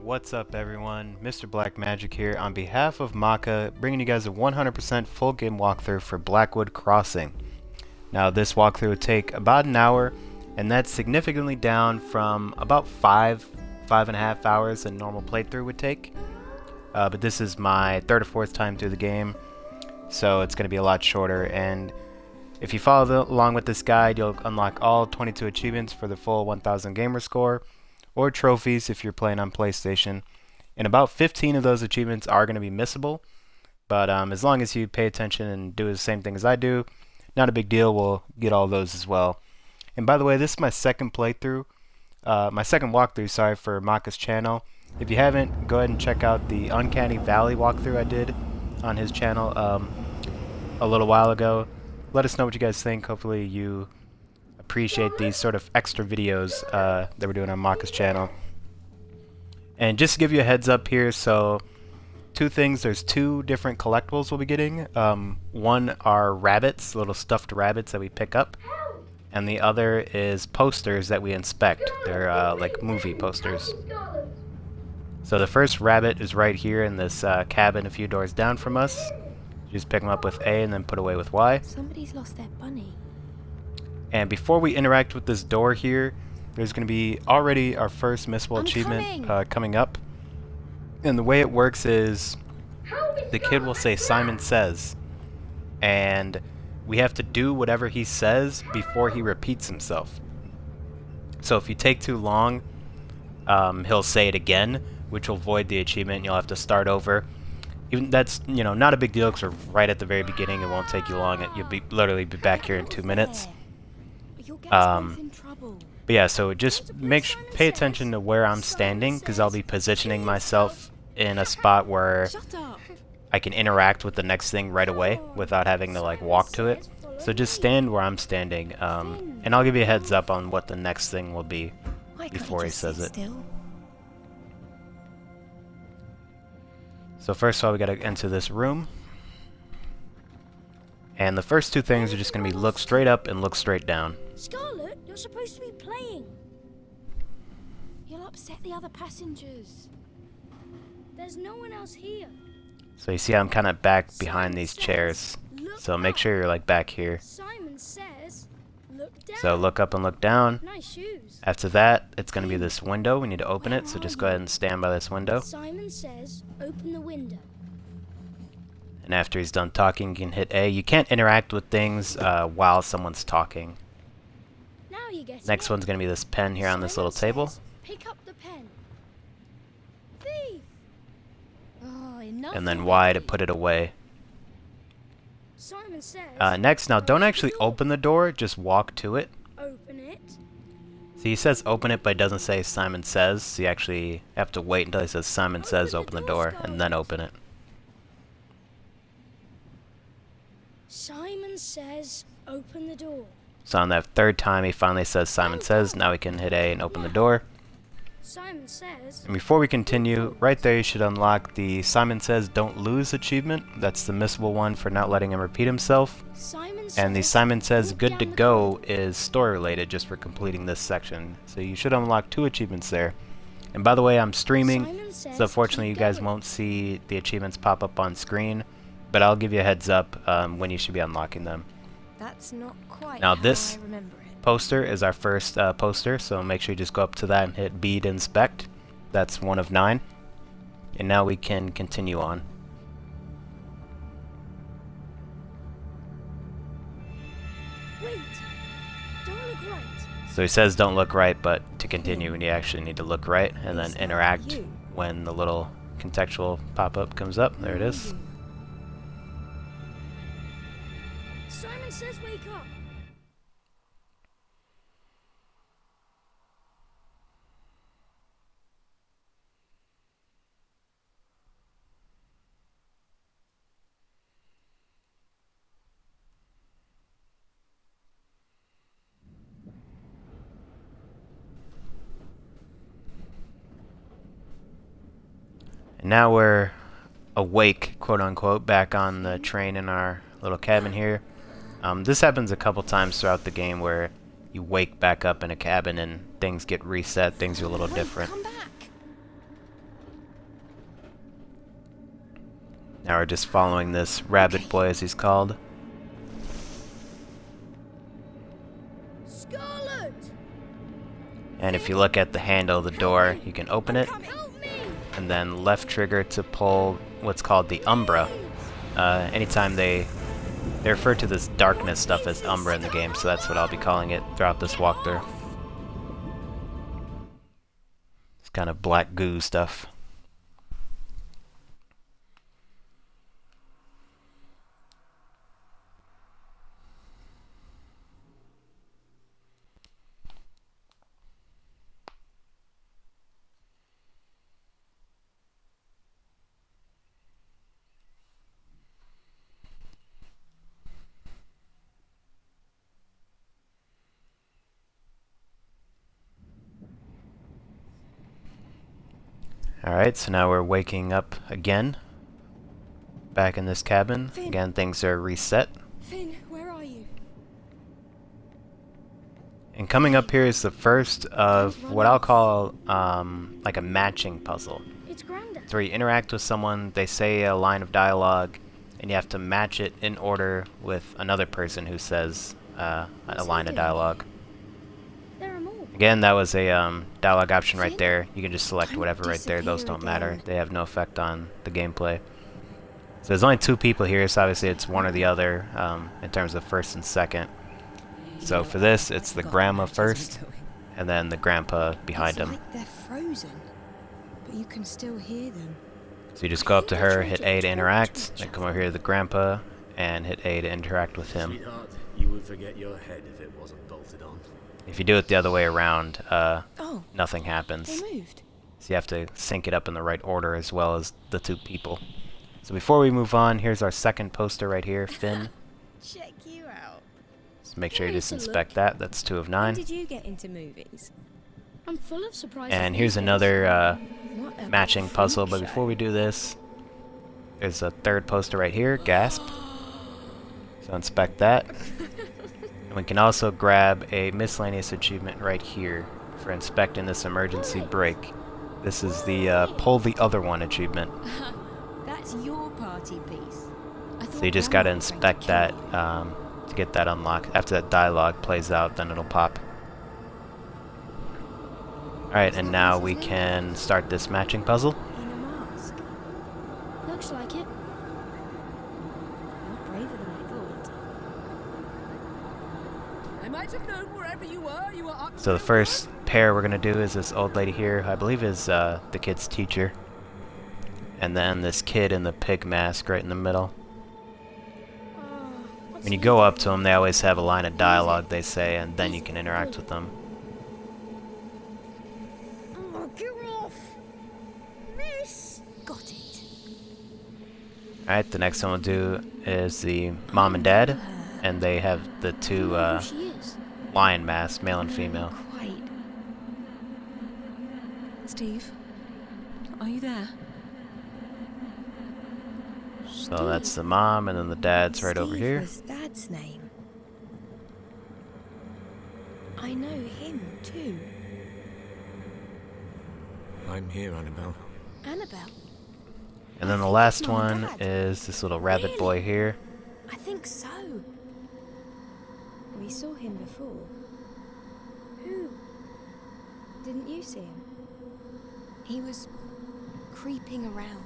What's up everyone, MrBlackMagik here on behalf of Maka, bringing you guys a 100% full game walkthrough for Blackwood Crossing. Now this walkthrough would take about an hour, and that's significantly down from about 5.5 hours a normal playthrough would take. But this is my third or fourth time through the game, so it's going to be a lot shorter, and if you follow along with this guide, you'll unlock all 22 achievements for the full 1000 gamer score, or trophies if you're playing on PlayStation. And about 15 of those achievements are going to be missable, but as long as you pay attention and do the same thing as I do, not a big deal, we'll get all those as well. And by the way, this is my second playthrough, my second walkthrough, sorry, for Maka's channel. If you haven't, go ahead and check out the Uncanny Valley walkthrough I did on his channel a little while ago. Let us know what you guys think. Hopefully you appreciate these sort of extra videos that we're doing on Maka's channel. And just to give you a heads up here, so two things, there's two different collectibles we'll be getting. One are rabbits, little stuffed rabbits that we pick up, and the other is posters that we inspect. They're like movie posters. So the first rabbit is right here in this cabin a few doors down from us. You just pick them up with A and then put away with Y. Somebody's lost their bunny. And before we interact with this door here, there's going to be already our first missable achievement coming up. And the way it works is the kid will say Simon Says, and we have to do whatever he says before he repeats himself. So if you take too long, he'll say it again, which will void the achievement and you'll have to start over. Even that's, you know, not a big deal because we're right at the very beginning. It won't take you long. You'll literally be back here in 2 minutes. But yeah, so just pay attention to where I'm standing, because I'll be positioning myself in a spot where I can interact with the next thing right away without having to like walk to it. So just stand where I'm standing, and I'll give you a heads up on what the next thing will be before he says it. So first of all, we gotta enter this room. And the first two things are just gonna be look straight up and look straight down. Scarlet, you're supposed to be playing. You'll upset the other passengers. There's no one else here. So you see I'm kind of back behind these chairs. So make sure you're like back here. Simon says, look down. So look up and look down. Nice shoes. After that, it's going to be this window. We need to open it, so just go ahead and stand by this window. Simon says, open the window. And after he's done talking, you can hit A. You can't interact with things while someone's talking. Now you get Next one's going to be this pen here on this little table. Pick up the pen. Thief. Oh, enough. And then Y to put it away. Simon says, next, now don't actually open the door, just walk to it. open it. See, he says open it, but it doesn't say Simon Says. So you actually have to wait until he says Simon Says open the door, and then open it. Simon says, open the door. So on that third time he finally says Simon Says, now we can hit A and open the door. Simon says, And before we continue, right there you should unlock the Simon Says Don't Lose achievement. That's the missable one for not letting him repeat himself. And the Simon Says Good to Go is story related, just for completing this section. So you should unlock 2 achievements there. And by the way, I'm streaming, so unfortunately you guys won't see the achievements pop up on screen, but I'll give you a heads up when you should be unlocking them. That's not quite Now how this I remember it. poster is our first poster, so make sure you just go up to that and hit B to inspect. That's 1 of 9. And now we can continue on. Wait, don't look right. So he says don't look right, but to continue you actually need to look right and then interact when the little contextual pop-up comes up. There it is. Simon says wake up. And now we're awake, quote unquote, back on the train in our little cabin here. This happens a couple times throughout the game where you wake back up in a cabin and things get reset, things are a little different. Come back. Now we're just following this rabbit boy, as he's called. Scarlet! And if you look at the handle of the door, you can open it, Help me! and then left trigger to pull what's called the Umbra. Anytime they refer to this darkness stuff as Umbra in the game, so that's what I'll be calling it throughout this walkthrough. It's kind of black goo stuff. Alright, so now we're waking up again. Back in this cabin. Finn. Again, things are reset. Finn, where are you? And coming up here is the first of what I'll call like a matching puzzle. It's Grandad. So you interact with someone, they say a line of dialogue, and you have to match it in order with another person who says a line of dialogue. There are more. Again, that was a dialogue option right there. You can just select whatever right there. Those don't matter. again. They have no effect on the gameplay. So there's only 2 people here, so obviously it's one or the other in terms of first and second. So for this, it's the grandma first, and then the grandpa behind him. Like they're frozen, but you can still hear them. So you just go up to her, hit A to interact, then come over here to the grandpa, and hit A to interact with him. Sweetheart, you would forget your head if it wasn't bolted on. If you do it the other way around, Oh, nothing happens. they moved. So you have to sync it up in the right order as well as the 2 people. So before we move on, here's our second poster right here, Finn. Check you out. So make sure you Yeah, just it's a inspect that. That's 2 of When 9. did you get into movies? I'm full of surprises. And these here's days. another What a matching freak puzzle, but show. before we do this, there's a third poster right here, Gasp. So inspect that. And we can also grab a miscellaneous achievement right here for inspecting this emergency brake. This is the Pull the Other One achievement. That's your party piece. So you just gotta inspect that to get that unlocked. After that dialogue plays out, then it'll pop. Alright, and now we can start this matching puzzle. In a mask. Looks like it. You're braver than I thought. I might have known wherever you were up So the first pair we're gonna do is this old lady here, who I believe is the kid's teacher. And then this kid in the pig mask right in the middle. When you go up to them, they always have a line of dialogue they say, and then you can interact with them. Oh, get off! Miss! Got it. Alright, the next one we'll do is the mom and dad, and they have the 2 Who she is. lion masks, male and female. Quite. Steve, are you there? So that's the mom, and then the dad's right over Steve here. was Dad's name. I know him too. I'm here, Annabelle. Annabelle. And then the think last it's Mom and one Dad. is this little rabbit boy here. I think so. We saw him before. Who? Didn't you see him? He was creeping around.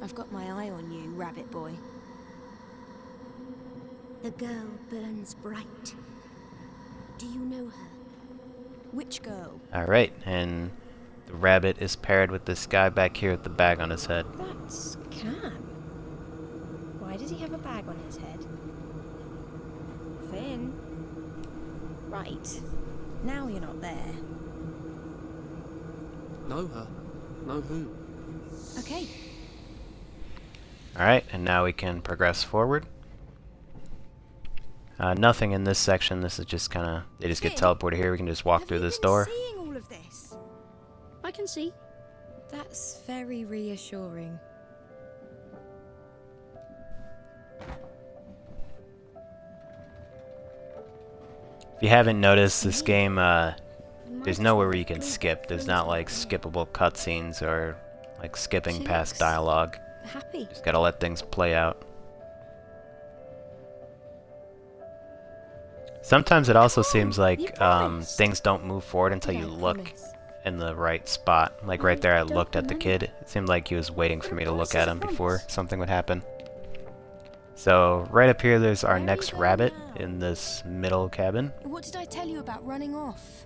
I've got my eye on you, rabbit boy. The girl burns bright. Do you know her? Which girl? Alright, and the rabbit is paired with this guy back here with the bag on his head. That's Cam. Why does he have a bag on his head? Finn. Right. Now you're not there. Know her? Know who? Okay. Alright, and now we can progress forward. Nothing in this section. This is just kind of, they just get Finn, teleported here. We can just walk Have through you this been door. seeing all of this? I can see. That's very reassuring. If you haven't noticed, this game, there's nowhere where you can skip. There's not like skippable cutscenes or like skipping past dialogue. happy. Just gotta let things play out. Sometimes it also seems like things don't move forward until you look in the right spot. Like right there, I looked at the kid. It seemed like he was waiting for me to look at him before something would happen. So right up here, there's our next rabbit in this middle cabin. What did I tell you about running off?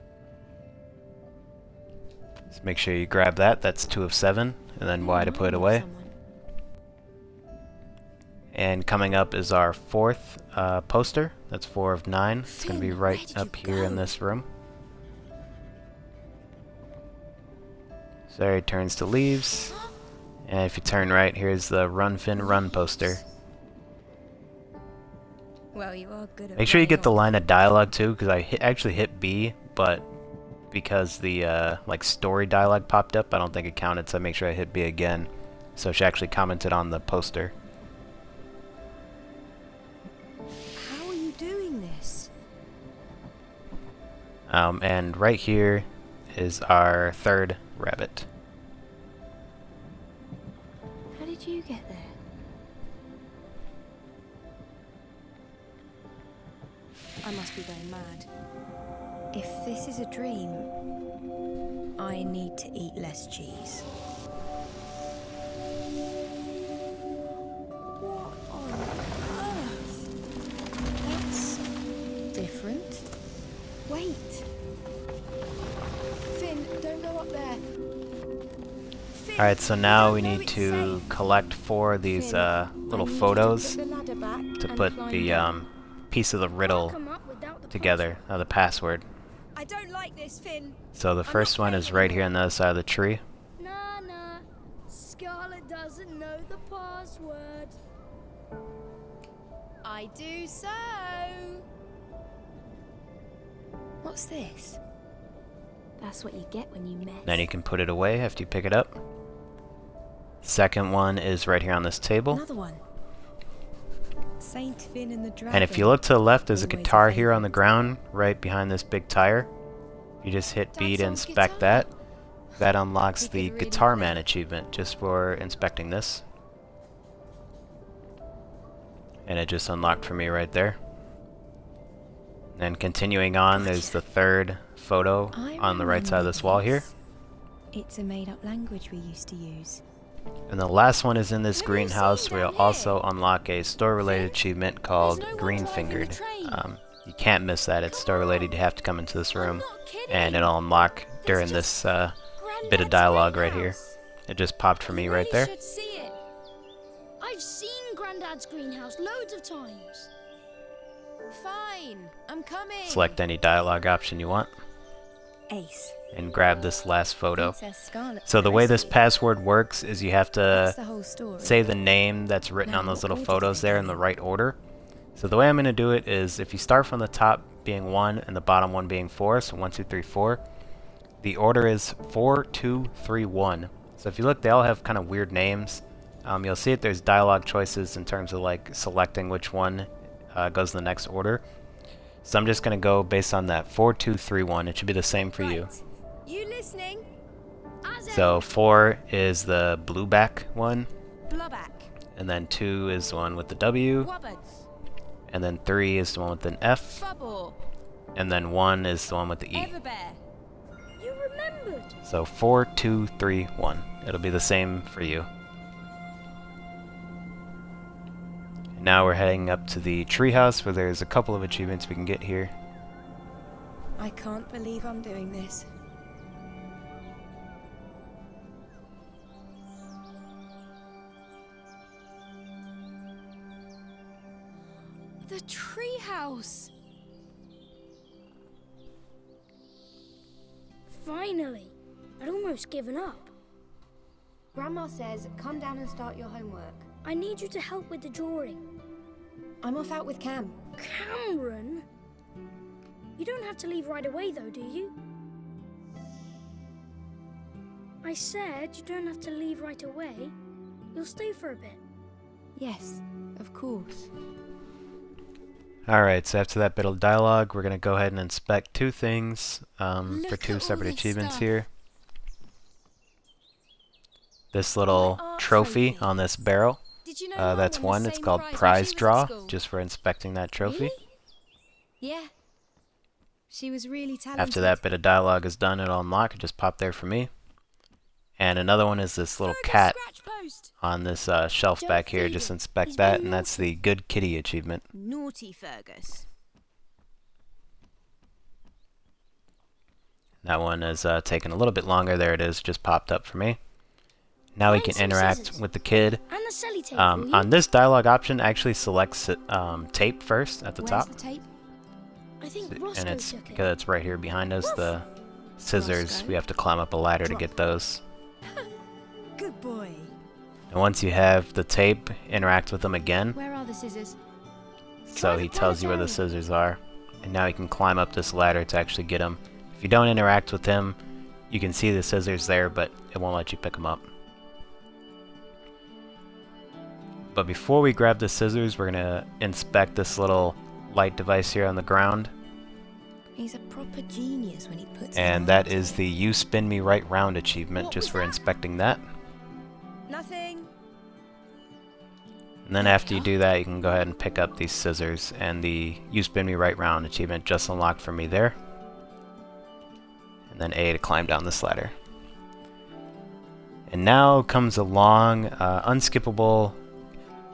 Just make sure you grab that. That's 2 of 7, and then Y to put it away. And coming up is our 4th poster. That's 4 of 9. It's going to be right up here in this room. So there he turns to leaves. And if you turn right, here's the Run Finn Run poster. Well, you are good at Make sure you get the running line of dialogue too, because I actually hit B, but because the like story dialogue popped up, I don't think it counted, so I make sure I hit B again. So she actually commented on the poster. off. How are you doing this? And right here is our 3rd rabbit. How did you get there? I must be going mad. If this is a dream, I need to eat less cheese. What on earth? That's different. Wait. Finn, don't go up there. Finn, Alright, so now we you don't know need it's to safe. collect 4 of these Finn, little I need you photos to put the ladder back to and put climb the down. piece of the riddle Come up without the together, the password. I don't like this, Finn. So the first one is right here on the other side of the tree. Nah, nah. Scarlet doesn't know the password. I do so. What's this? That's what you get when you mess. Then you can put it away after you pick it up. Second one is right here on this table. Another one. Saint Finn and the Dragon. And if you look to the left, there's a Always a guitar here on the favourite. ground, right behind this big tire. You just hit B Dad's to old inspect guitar. that. That unlocks He the could really Guitar play. Man achievement just for inspecting this. And it just unlocked for me right there. And continuing on, there's the 3rd photo I on the right side of remember this wall here. this. It's a made-up language we used to use. And the last one is in this What are you greenhouse seeing where you'll down here? also unlock a store-related achievement called no one Green driving the Fingered. train. You can't miss that. It's store-related. You have to come into this room, not kidding. and it'll unlock during this bit of Granddad's dialogue right here. greenhouse. It just popped for me You right really there. should see it. I've seen Grandad's greenhouse loads of times. Fine, I'm coming. Select any dialogue option you want, Ace. and grab this last photo. Princess Scarlet. So the way this recipe. password works is you have to That's the whole story. say the name that's written Now, on those what little order photos do they there go in the in? right order. So the way I'm going to do it is if you start from the top being 1 and the bottom one being 4, so 1, 2, 3, 4, the order is 4, 2, 3, 1. So if you look, they all have kind of weird names. You'll see that there's dialogue choices in terms of like selecting which one goes in the next order. So I'm just going to go based on that 4, 2, 3, 1. It should be the same for you. Right. You listening? So 4 is the blue back one, Blubback. and then 2 is the one with the W, Wubbards. and then 3 is the one with an F, Fubble. and then 1 is the one with the E. Everbear. You remembered. So 4, 2, 3, 1. It'll be the same for you. And now we're heading up to the treehouse where there's a couple of achievements we can get here. I can't believe I'm doing this. The treehouse. Finally. I'd almost given up. Grandma says, come down and start your homework. I need you to help with the drawing. I'm off out with Cam. Camran? You don't have to leave right away though, do you? I said you don't have to leave right away. You'll stay for a bit. Yes, of course. Alright, so after that bit of dialogue, we're going to go ahead and inspect 2 things for Look 2 at separate all this achievements stuff. here. this little art trophy trophy. on this barrel. Did you know Mum That's won the one. It's same called prize when Prize she was at Draw, school? just for inspecting that trophy. Really? Yeah. She was really talented. After that bit of dialogue is done, it'll unlock. It just popped there for me. And another one is this little Fergus cat scratch post. on this shelf Don't back here. feed Just him. inspect He's that, very and that's naughty. the Good Kitty achievement. Naughty Fergus. That one is taking a little bit longer. There it is, just popped up for me. Now we Find can some interact scissors. with the kid. And the celly tape, will you? On this dialogue option, actually selects tape first at the Where's top. the tape? I think And Roscoe it's took it. because it's right here behind us, the scissors. Roscoe? We have to climb up a ladder to get those. Good boy. And once you have the tape, interact with them again. Where are the scissors? So Try he the tells you where the planetarium. scissors are. And now you can climb up this ladder to actually get them. If you don't interact with him, you can see the scissors there, but it won't let you pick them up. But before we grab the scissors, we're going to inspect this little light device here on the ground. He's a proper genius when he puts it And on. that is the You Spin Me Right Round achievement, What just was for that? inspecting that. Nothing. And then There after we you are. do that, you can go ahead and pick up these scissors, and the You Spin Me Right Round achievement just unlocked for me there. And then A to climb down this ladder. And now comes a long, unskippable,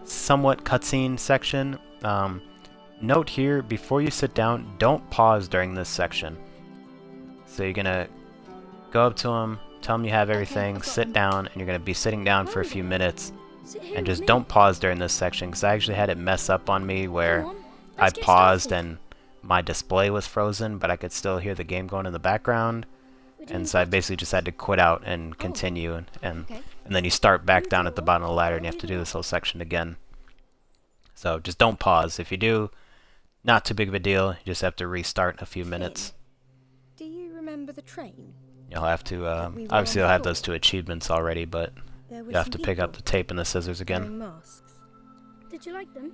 somewhat cutscene section. Note here, before you sit down, don't pause during this section. So you're gonna go up to him, tell him you have everything, I've got sit them. down, and you're gonna be sitting down for a few minutes. Sit here And with just me. don't pause during this section, because I actually had it mess up on me where Come on, I let's get paused started. and my display was frozen, but I could still hear the game going in the background. We're doing And so I good. basically just had to quit out and continue, and Okay. then you start back down at the bottom of the ladder and you have to do this whole section again. So just don't pause. If you do, not too big of a deal. You just have to restart in a few minutes. Do you remember the train? You'll have to, That we were obviously on you'll have before? those two achievements already, but There were you'll have some to pick up the people tape and the scissors again. wearing masks. Did you like them?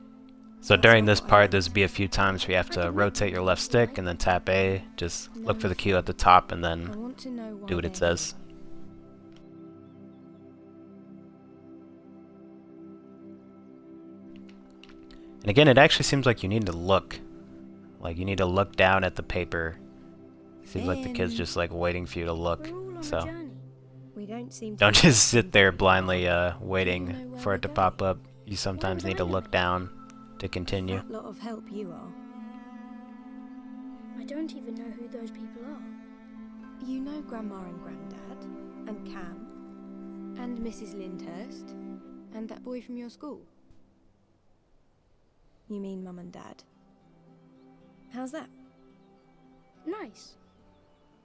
So during That's this not what I part, meant. there's be a few times where you have I to can make rotate your left stick and then tap A. Just look for the cue at the top and I then want to know why do what it they're says. And again, it actually seems like you need to look. Like you need to look down at the paper. Seems like the kid's Finn. just like waiting for you to look. We're all on So a journey. here. We don't seem to don't be just sit watching there very blindly well. waiting where for we're it to going. pop up. You sometimes would need to I know? look down to continue. That lot of help you are. I don't even know who those people are. You know Grandma and Granddad, and Cam, and Mrs. Lyndhurst, and that boy from your school. You mean Mum and Dad? How's that? Nice.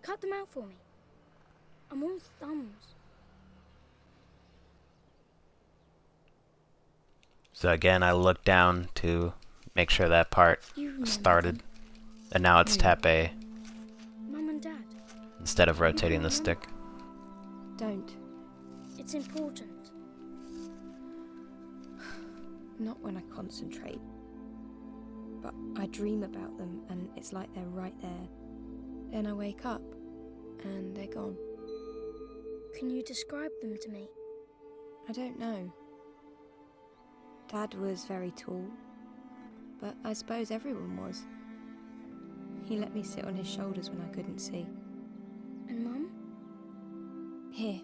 Cut them out for me. I'm all thumbs. So again, I look down to make sure that part You remember started. them. And now it's tap A Mum and Dad. instead of rotating the stick. Don't. It's important. Not when I concentrate. But I dream about them, and it's like they're right there. Then I wake up, and they're gone. Can you describe them to me? I don't know. Dad was very tall, but I suppose everyone was. He let me sit on his shoulders when I couldn't see. And Mum? Here.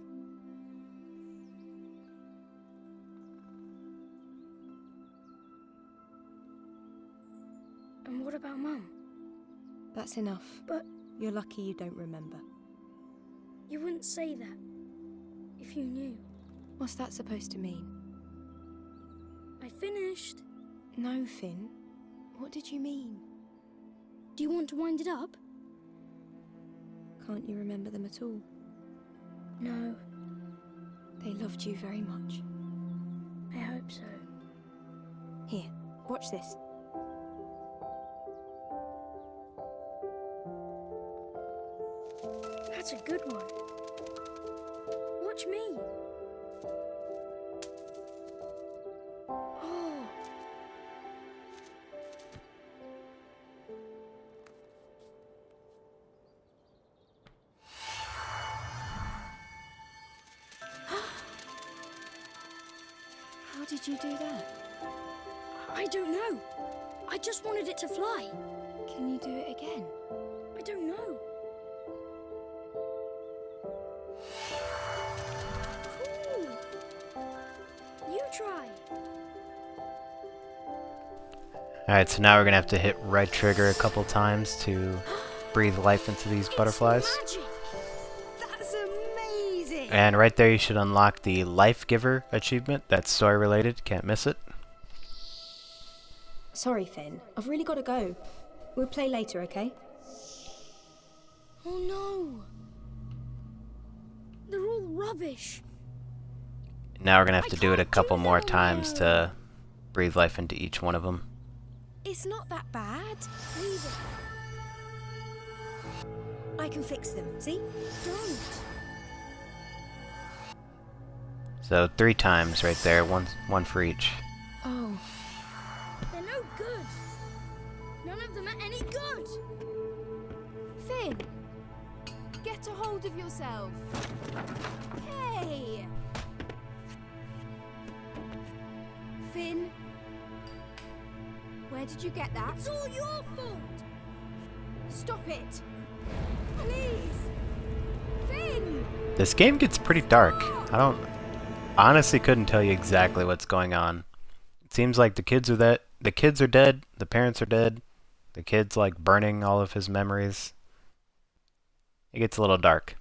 And what about Mum? That's enough. But You're lucky you don't remember. you wouldn't say that if you knew. What's that supposed to mean? I finished. No, Finn. What did you mean? Do you want to wind it up? Can't you remember them at all? No, They loved you very much. I hope so. Here, watch this. That's a good one. Watch me. Oh. did you do that? I don't know. I just wanted it to fly. Can you do it again? I don't know. Cool. You try. Alright, so now we're gonna have to hit right trigger a couple times to breathe life into these butterflies. Magic. That's amazing. And right there you should unlock the Life Giver achievement. That's story related, can't miss it. Sorry, Finn. I've really got to go. We'll play later, okay? Oh no. They're all rubbish. Now we're gonna have I to do it a can't couple do more them on my times own. to breathe life into each one of them. It's not that bad. Leave it. I can fix them, see? Don't. So 3 times right there, one for each. Oh, They're no good. None of them are any good. Finn, get a hold of yourself. Hey! Finn, where did you get that? It's all your fault. Stop it! Please! Finn! This game gets pretty dark. Honestly couldn't tell you exactly what's going on. It seems like the kids are dead, the parents are dead, the kid's like burning all of his memories. It gets a little dark.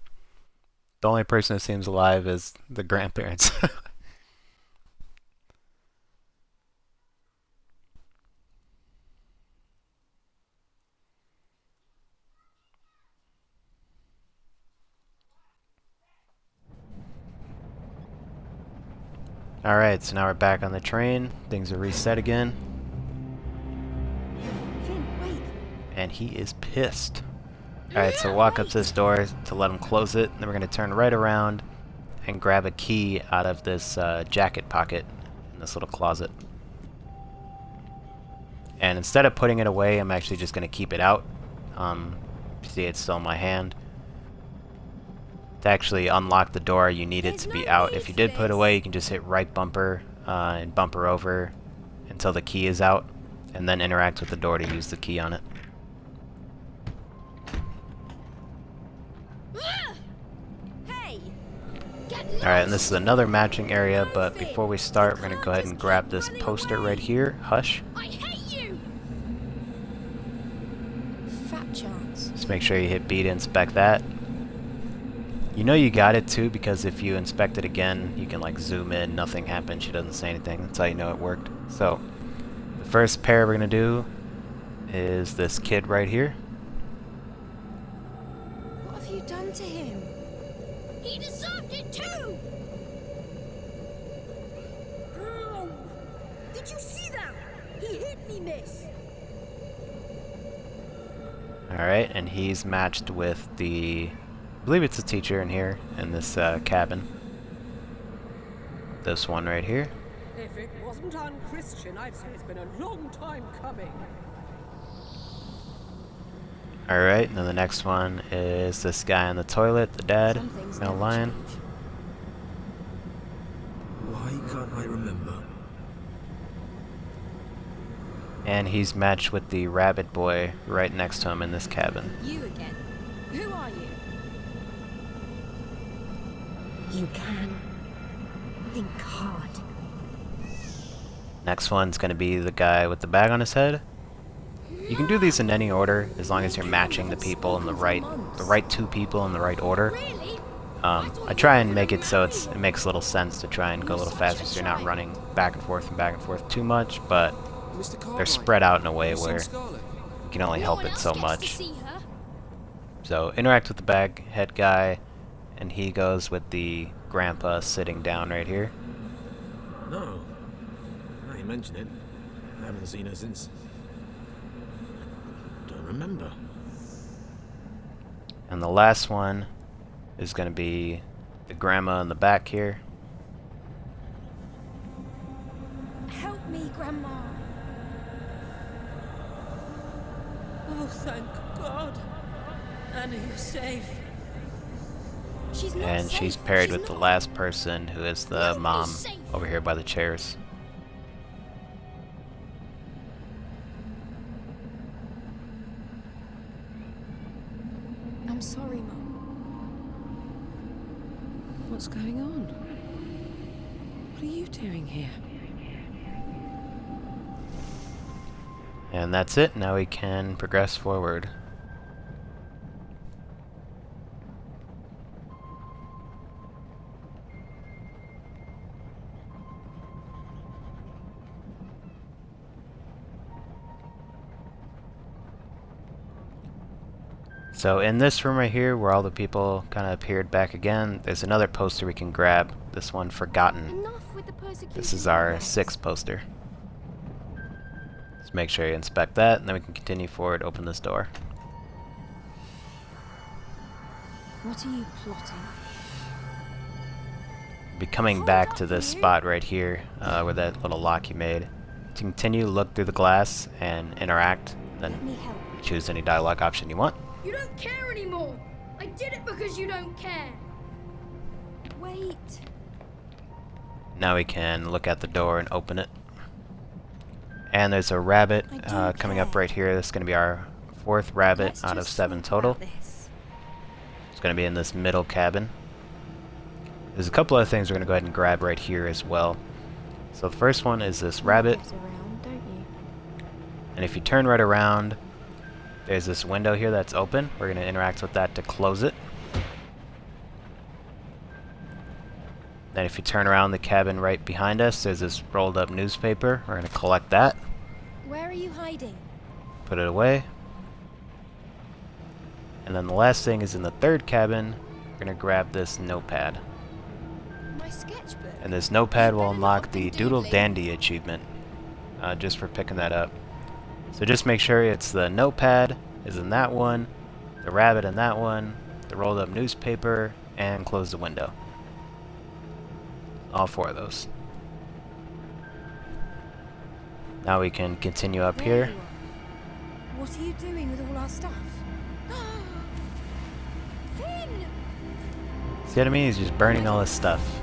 The only person who seems alive is the grandparents. Alright, so now we're back on the train. Things are reset again. Finn, wait. And he is pissed. Alright, so walk up to this door to let him close it. Then we're going to turn right around and grab a key out of this jacket pocket in this little closet. And instead of putting it away, I'm actually just going to keep it out. See, it's still in my hand. To actually unlock the door, you need it to be out. If you did put it away, you can just hit right bumper and bumper over until the key is out, and then interact with the door to use the key on it. Hey! Alright, and this is another matching area, but before we start, we're going to go ahead and grab this poster right here, Hush. I hate you. Fat chance. Just make sure you hit B to inspect that. You know you got it too, because if you inspect it again, you can like zoom in, nothing happened, she doesn't say anything. That's how you know it worked. So, the first pair we're going to do is this kid right here. What have you done to him? He deserved it too. Oh, did you see that? He hit me, miss. Alright, and he's matched with the... I believe it's a teacher in here, in this cabin. This one right here. If it wasn't unchristian, I'd say it's been a long time coming. Alright, and then the next one is this guy on the toilet, the dad, Some things male never lion. change. Why can't I remember? And he's matched with the rabbit boy right next to him in this cabin. You again. Who are you? You can. Think hard. Next one's going to be the guy with the bag on his head. You can do these in any order, as long as you're matching the people in the right 2 people in the right order. Really? I try and make it so it makes a little sense to try and go a little faster so you're not running back and forth too much, but they're spread out in a way where you can only help it so much. So interact with the bag head guy, and he goes with the grandpa sitting down right here. No. Now you mention it. I haven't seen her since. Don't remember. And the last one is going to be the grandma in the back here. Help me, Grandma. Oh, thank God. Anna, you're safe. She's not And safe. she's paired She's with the not. last person, who is the Nobody's mom safe. over here by the chairs. I'm sorry, Mum. What's going on? What are you doing here? And that's it. Now we can progress forward. So in this room right here, where all the people kind of appeared back again, there's another poster we can grab. This one, Forgotten. Enough with the persecution. This is our 6th poster. Just make sure you inspect that, and then we can continue forward, open this door. What are you plotting? Be coming back to this spot right here, where that little lock you made. To continue, look through the glass and interact, Let me then help. choose any dialogue option you want. You don't care anymore. I did it because you don't care. Wait. Now we can look at the door and open it. And there's a rabbit I do coming up care. right here. This is going to be our 4th rabbit Let's out of just 7 talk total. about this. It's going to be in this middle cabin. There's a couple other things we're going to go ahead and grab right here as well. So the first one is this rabbit. Get around, don't you? And if you turn right around, there's this window here that's open. We're going to interact with that to close it. Then if you turn around the cabin right behind us, there's this rolled up newspaper. We're going to collect that, Where are you hiding? put it away. And then the last thing is in the 3rd cabin, we're going to grab this notepad. My sketchbook. And this notepad will better unlock not the be Doodle doodling. Dandy achievement, just for picking that up. So just make sure it's the notepad is in that one, the rabbit in that one, the rolled up newspaper, and close the window. All 4 of those. Now we can continue up There here. you are. What are you doing with all our stuff? Finn! See what I mean? He's just burning all his stuff.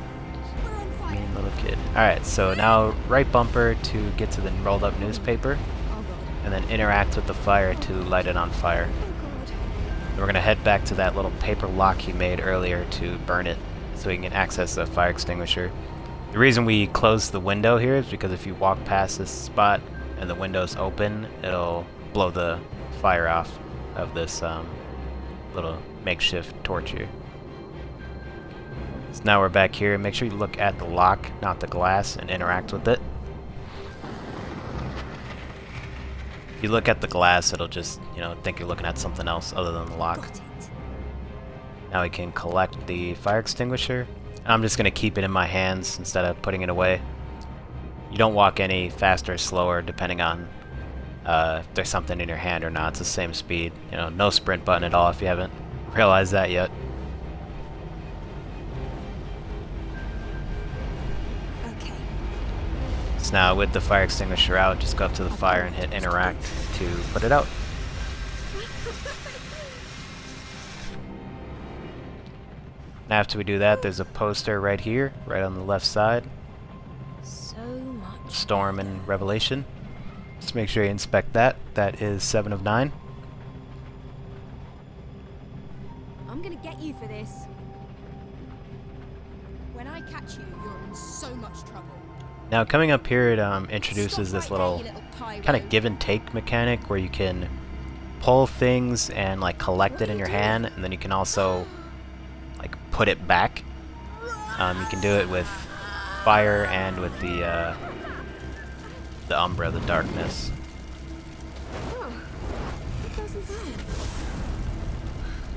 We're on fire. Mean little kid. Alright, so now right bumper to get to the rolled up newspaper, Oh god. and then interact with the fire to light it on fire. Oh god. We're going to head back to that little paper lock he made earlier to burn it so we can access the fire extinguisher. The reason we closed the window here is because if you walk past this spot and the window's open, it'll blow the fire off of this little makeshift torch here. So now we're back here. Make sure you look at the lock, not the glass, and interact with it. If you look at the glass, it'll just, think you're looking at something else other than the lock. Got it. Now we can collect the fire extinguisher. I'm just going to keep it in my hands instead of putting it away. You don't walk any faster or slower depending on if there's something in your hand or not. It's the same speed. No sprint button at all if you haven't realized that yet. Okay. So now with the fire extinguisher out, just go up to the fire and hit interact to put it out. Now after we do that, there's a poster right here, right on the left side. So much. Storm and Revelation. Just make sure you inspect that. That is 7 of 9. I'm gonna get you for this. When I catch you, you're in so much trouble. Now coming up here, it introduces Stop this right there, little you little pyro. kind of give and take mechanic where you can pull things and like collect it in your hand, and then you can also like put it back. You can do it with fire and with the Umbra, the darkness. Oh, it doesn't work.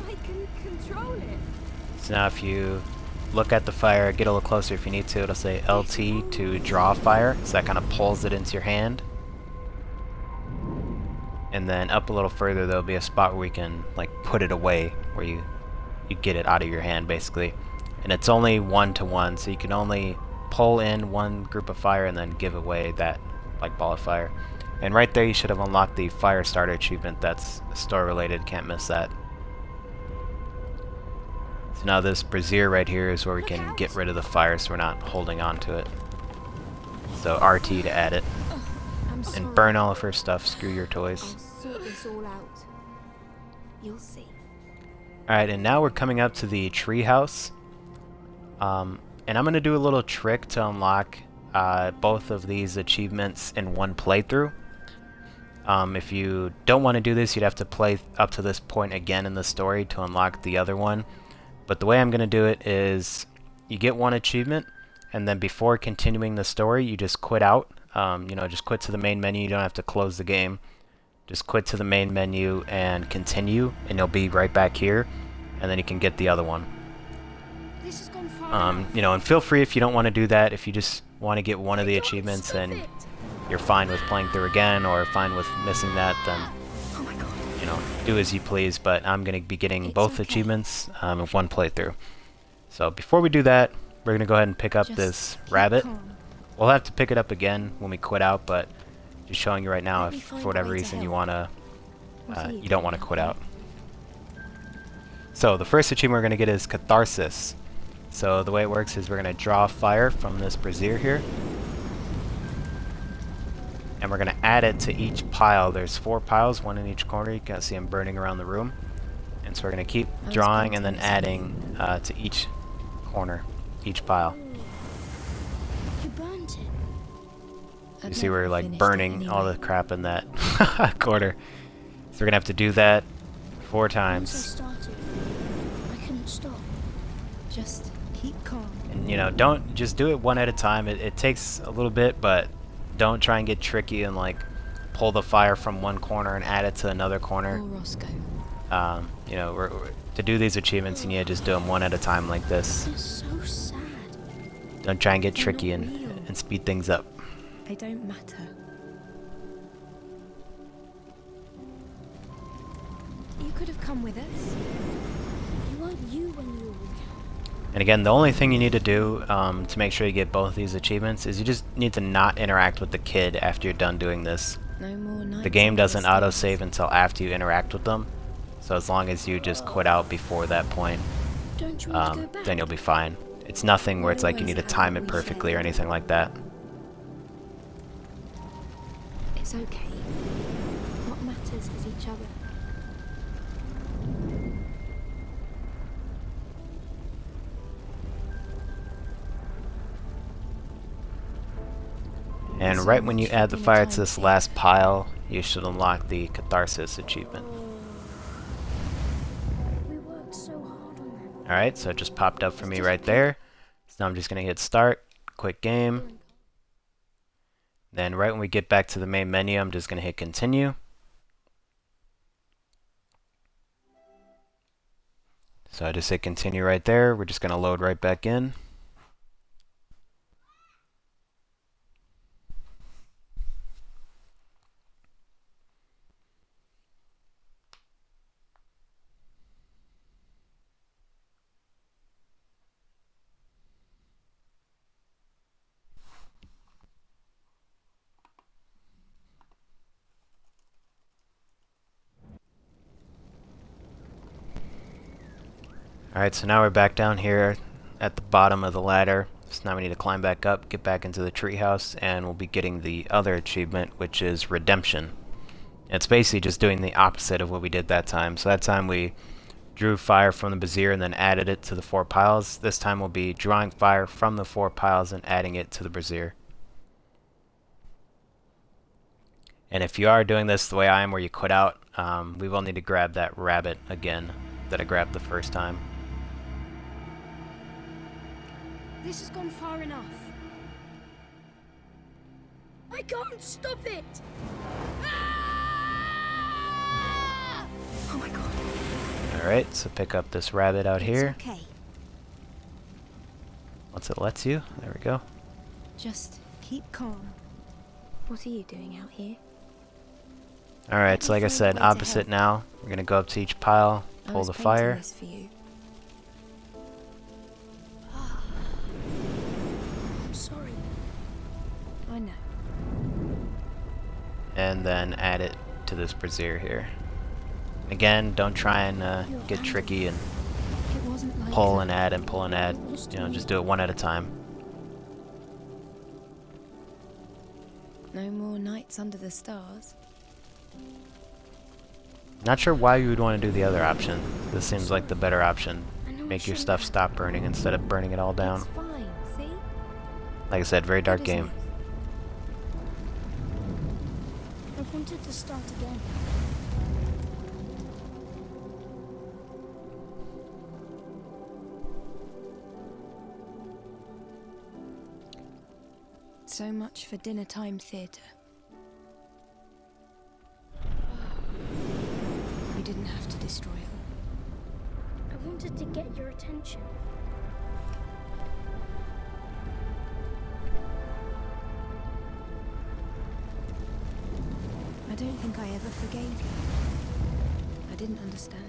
I can control it. So now if you look at the fire, get a little closer if you need to, it'll say LT to draw fire, so that kind of pulls it into your hand. And then up a little further there'll be a spot where we can like put it away, where you get it out of your hand basically. And it's only 1-to-1, so you can only pull in one group of fire and then give away that like ball of fire. And right there you should have unlocked the fire starter achievement. That's store related, can't miss that. So now this brazier right here is where we can get rid of the fire so we're not holding on to it. So RT to add it. I'm sorry. And burn all of her stuff, screw your toys. I'll sort this all out. You'll see. Alright, and now we're coming up to the treehouse. And I'm going to do a little trick to unlock both of these achievements in one playthrough. If you don't want to do this, you'd have to play up to this point again in the story to unlock the other one. But the way I'm going to do it is you get one achievement, and then before continuing the story, you just quit out. You know, just quit to the main menu. You don't have to close the game. Just quit to the main menu and continue, and you'll be right back here, and then you can get the other one. This has gone far You know, and feel free if you don't want to do that. If you just want to get one of the achievements and you're fine with playing through again or fine with missing that, then you know, do as you please. But I'm going to be getting both achievements in one playthrough. So before we do that, we're going to go ahead and pick up this rabbit. We'll have to pick it up again when we quit out, but just showing you right now if for whatever reason you want to, you don't want to quit out. So the first achievement we're going to get is Catharsis. So the way it works is we're going to draw fire from this brazier here. And we're going to add it to each pile. There's 4 piles, 1 in each corner. You can see them burning around the room. And so we're going to keep drawing and then adding to each corner, each pile. You burnt it. You see we're like burning all the crap in that corner. So we're going to have to do that 4 Once I times. started, I couldn't stop. Just keep calm. And you know, don't just do it one at a time. It takes a little bit, but don't try and get tricky and like pull the fire from one corner and add it to another corner. You know, to do these achievements, you need to just do them one at a time like this. It's so sad. Don't try and get tricky and speed things up. They don't matter. You could have come with us. You weren't you when you were with And again, the only thing you need to do to make sure you get both these achievements is you just need to not interact with the kid after you're done doing this. No more nights. The game doesn't autosave until after you interact with them. So as long as you just quit out before that point, Don't you want to go back? then you'll be fine. It's nothing where it's like you need to time it perfectly or anything like that. It's okay. What matters is each other. And right when you add the fire to this last pile, you should unlock the Catharsis achievement. We worked so hard on that. Alright, so it just popped up for me right there. So now I'm just going to hit start, quick game. Then right when we get back to the main menu, I'm just going to hit continue. So I just hit continue right there. We're just going to load right back in. Alright, so now we're back down here at the bottom of the ladder. So now we need to climb back up, get back into the treehouse, and we'll be getting the other achievement, which is Redemption. It's basically just doing the opposite of what we did that time. So that time we drew fire from the brazier and then added it to the 4 piles. This time we'll be drawing fire from the 4 piles and adding it to the brazier. And if you are doing this the way I am, where you quit out, we will need to grab that rabbit again that I grabbed the first time. This has gone far enough. I can't stop it! Ah! Oh my god. Alright, so pick up this rabbit out here. It's okay. Once it lets you, there we go. Just keep calm. What are you doing out here? Alright, so like I said, opposite now. We're gonna go up to each pile, I pull was the painting fire. this for you. I'm sorry. I know. And then add it to this brazier here. Again, don't try and get tricky and It wasn't like pull that. and add and pull and add. You know, just do it one at a time. No more nights under the stars. Not sure why you would want to do the other option. This seems like the better option. I know I Make your shouldn't stuff have. stop burning instead of burning it all down. It's fine, see? Like I said, very dark Good, isn't game. I wanted to start again. So much for dinner time theatre. You didn't have to destroy it. I wanted to get your attention. I don't think I ever forgave you. I didn't understand.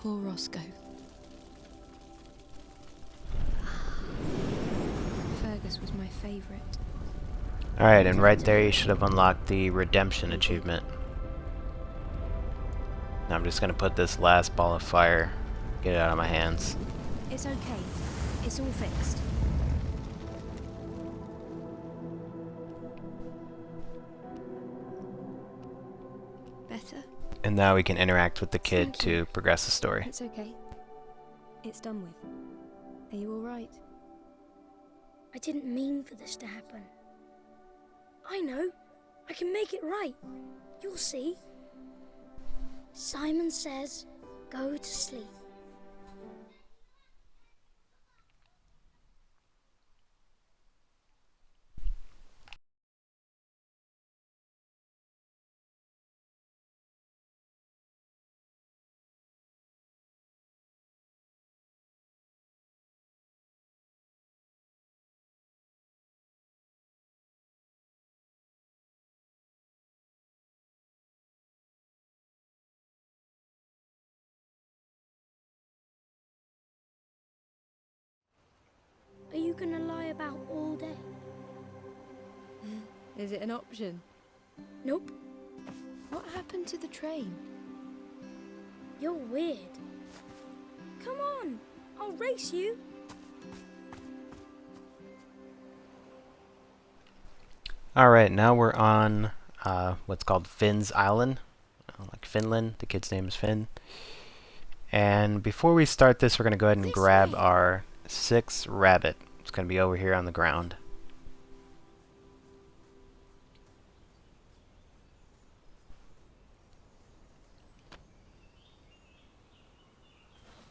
Poor Roscoe. Fergus was my favourite. Alright, and right there you should have unlocked the redemption achievement. Now I'm just gonna put this last ball of fire, get it out of my hands. It's okay. It's all fixed. Better? And now we can interact with the kid Thank you. to progress the story. It's okay. It's done with. Are you alright? I didn't mean for this to happen. I know. I can make it right. You'll see. Simon says, go to sleep. Are you gonna lie about all day? Is it an option? Nope. What happened to the train? You're weird. Come on, I'll race you. Alright, now we're on what's called Finn's Island. Like Finland, the kid's name is Finn. And before we start this, we're going to go ahead and This grab way. our 6th rabbit. It's going to be over here on the ground.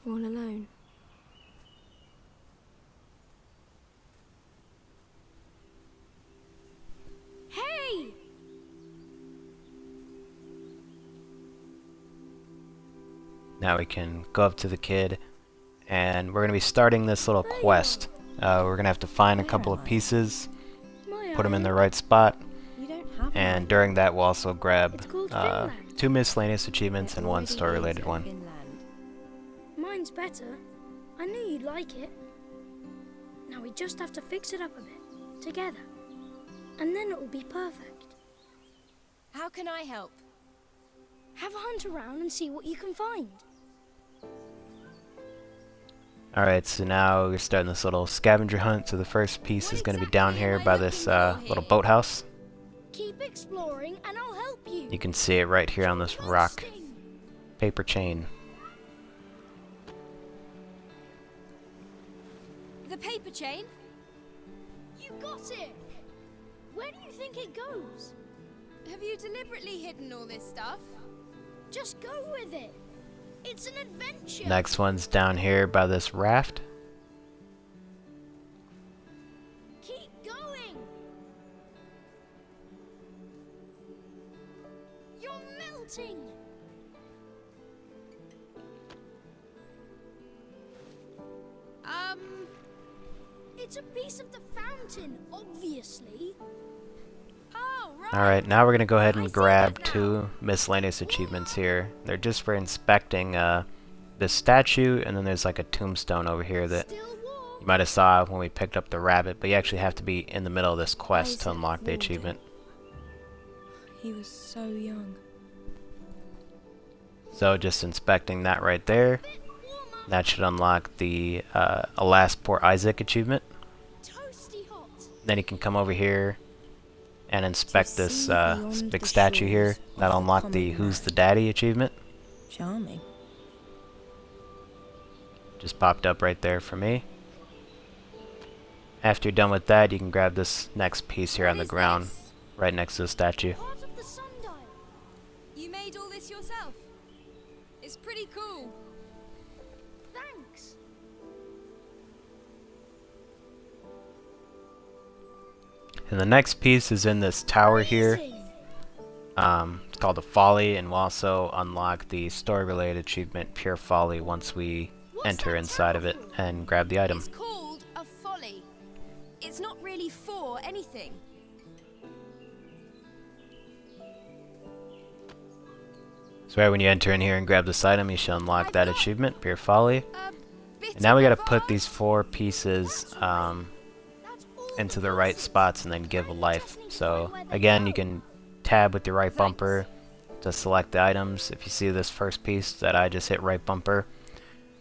All alone. Hey! Now we can go up to the kid, and we're going to be starting this little quest. We're going to have to find a couple of pieces, My put them in the island. right spot, You don't have and one. during that we'll also grab It's called Finland. 2 miscellaneous achievements There and 1 already story-related is a one. Finland. Mine's better. I knew you'd like it. Now we just have to fix it up a bit, together. And then it will be perfect. How can I help? Have a hunt around and see what you can find. Alright, so now we're starting this little scavenger hunt. So the first piece is going to be down here by this little boathouse. Keep exploring and I'll help you. You can see it right here on this rock. Trusting. Paper chain. The paper chain? You got it. Where do you think it goes? Have you deliberately hidden all this stuff? Just go with it. It's an adventure. Next one's down here by this raft. Keep going. You're melting. It's a piece of the fountain, obviously. Oh, right. Alright, now we're going to go ahead I and see grab that now. 2 miscellaneous achievements here. They're just for inspecting this statue, and then there's like a tombstone over here that Still warm. you might have saw when we picked up the rabbit, but you actually have to be in the middle of this quest to Isaac unlock the Walden. achievement. He was so young. So just inspecting that right there, Bit warmer. that should unlock the Alas Poor Isaac achievement. Toasty hot. Then you can come over here and inspect this see beyond big the statue here. shores of That'll the unlock the common Who's man. the Daddy achievement. Charming. Just popped up right there for me. After you're done with that, you can grab this next piece here on the ground, right next to the statue. Part of the sundial. You made all this yourself? It's pretty cool. Thanks. And the next piece is in this tower here. Amazing. It's called the Folly, and we'll also unlock the story-related achievement Pure Folly once we enter inside of it and grab the item. It's called a folly. It's not really for anything. So right when you enter in here and grab this item, you should unlock I've that got achievement, Pure Folly. A bit And now we of gotta a put these vase. 4 pieces That's all into the the right pieces. spots and then give a life. So again, you can tab with your right bumper to select the items. If you see this first piece that I just hit right bumper,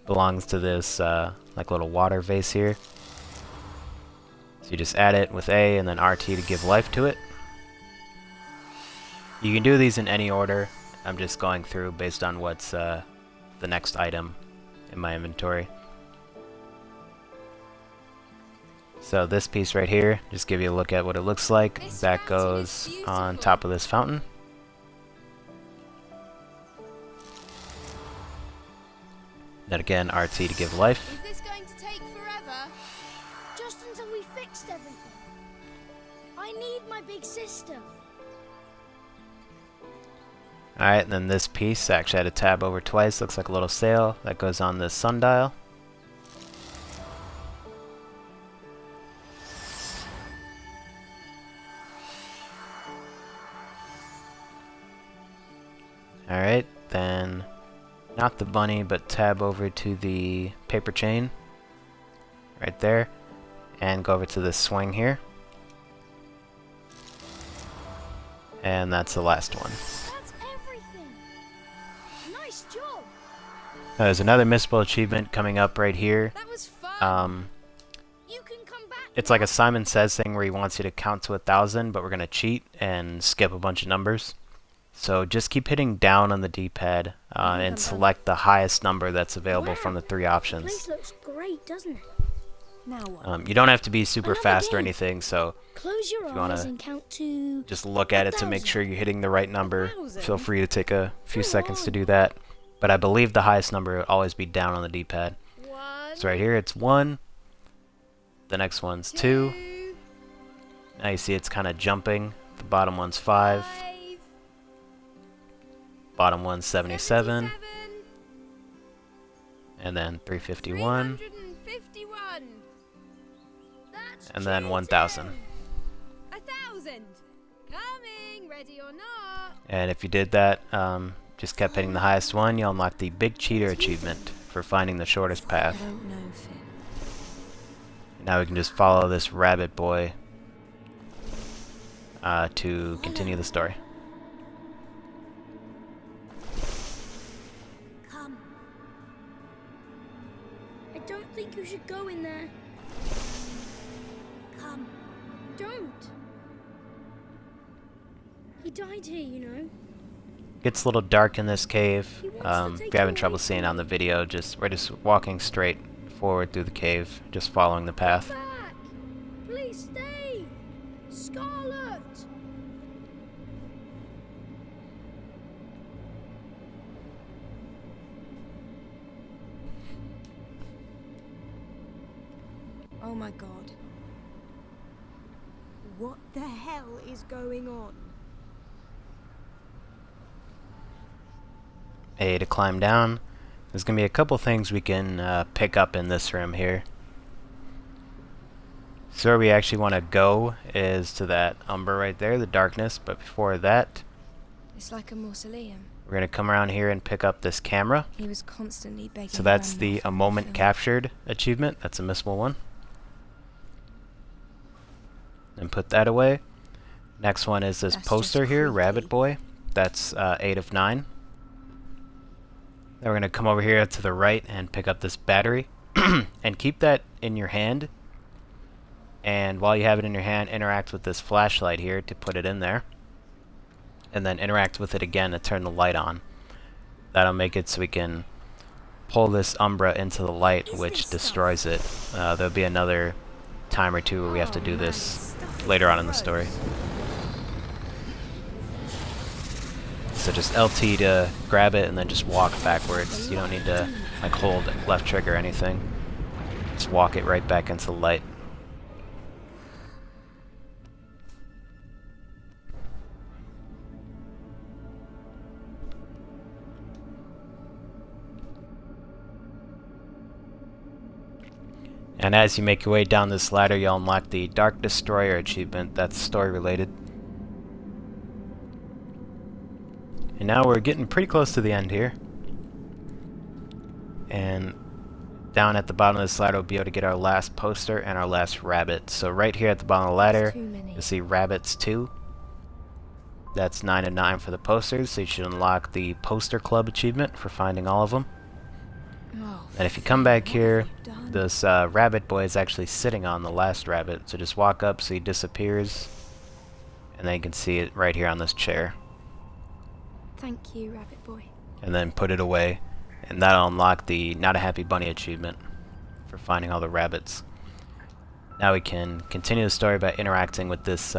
belongs to this like little water vase here. So you just add it with A and then RT to give life to it. You can do these in any order. I'm just going through based on what's the next item in my inventory. So this piece right here, just give you a look at what it looks like. This That fountain goes is on beautiful. top of this fountain. Then again, RT to give life. Is this going to take forever? Just until we fixed everything. I need my big sister. Alright, and then this piece, actually I had to tab over twice, looks like a little sail. That goes on this sundial. Alright, then not the bunny, but tab over to the paper chain. Right there. And go over to this swing here. And that's the last one. That's everything. Nice job. Now, there's another missable achievement coming up right here. That was fun. You can come back. It's like a Simon Says thing where he wants you to count to 1,000, but we're going to cheat and skip a bunch of numbers. So just keep hitting down on the D-pad and select the highest number that's available from the 3 The options. place looks great, doesn't it? Now what? You don't have to be super Another fast or game. anything, so Close your If you wanna eyes and count to. just look at it to make 1,000. sure you're hitting the right number. 1,000? Feel free to take a few Come seconds to on. do that. But I believe the highest number will always be down on the D-pad. 1, So right here it's 1. The next one's 2. Now you see it's kind of jumping. The bottom one's 5. Bottom one's 77. And then 351. 351. That's And then cheating. 1,000. 1,000. Coming, ready or not. And if you did that, just kept hitting the highest one, you'll unlock the Big Cheater achievement for finding the shortest I path. don't know, Finn. Now we can just follow this rabbit boy to continue the story. Come. I don't think you should go in there. Come. Don't. He died here, you know. Gets a little dark in this cave. He wants to If take you're having you trouble away seeing from on the me. video, we're just walking straight forward through the cave, just following the path. Back. Please stay. Scarlet. Oh my god. What the hell is going on? A to climb down. There's gonna be a couple things we can pick up in this room here. So where we actually want to go is to that umber right there, the darkness. But before that, It's like a mausoleum. we're gonna come around here and pick up this camera. He was constantly begging. So that's Grandma the for a more moment film. captured achievement. That's a missable one. And put that away. Next one is this That's poster just here, creepy. Rabbit Boy. That's 8 of 9. Then we're gonna come over here to the right and pick up this battery, and keep that in your hand. And while you have it in your hand, interact with this flashlight here to put it in there. And then interact with it again to turn the light on. That'll make it so we can pull this Umbra into the light, which destroys it. There'll be another time or two where we have to do this later on in the story. So just LT to grab it and then just walk backwards. You don't need to like hold left trigger or anything. Just walk it right back into the light. And as you make your way down this ladder, you'll unlock the Dark Destroyer achievement. That's story related. And now we're getting pretty close to the end here. And down at the bottom of this ladder, we'll be able to get our last poster and our last rabbit. So right here at the bottom of the ladder, you'll see Rabbits 2. That's 9 and 9 for the posters, so you should unlock the Poster Club achievement for finding all of them. And if you come back here, this rabbit boy is actually sitting on the last rabbit, so just walk up so he disappears, and then you can see it right here on this chair. Thank you, rabbit boy. And then put it away, and that'll unlock the Not a Happy Bunny achievement for finding all the rabbits. Now we can continue the story by interacting with this